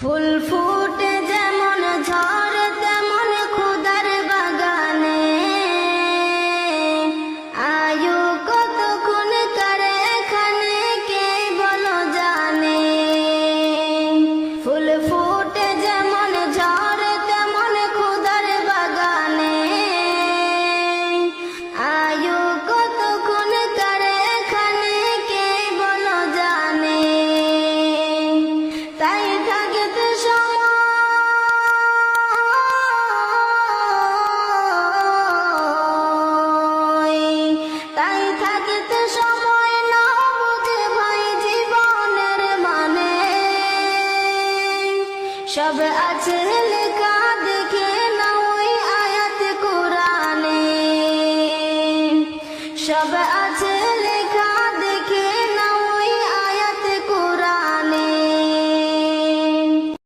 ফুল ফুটে যেমন ঝড় তেমন খুদার বাগানে, আয়ু কতক্ষণ করে এখানে কে বলো জানে। ফুল ফুটে যেমন ঝড় তেমন খুদার বাগানে, আয়ু কতক্ষণ করে এখানে কে বলো জানে। তাই থাকতে সময় না বুঝে ভাই জীবনের মানে, সব আছে লেখা দেখে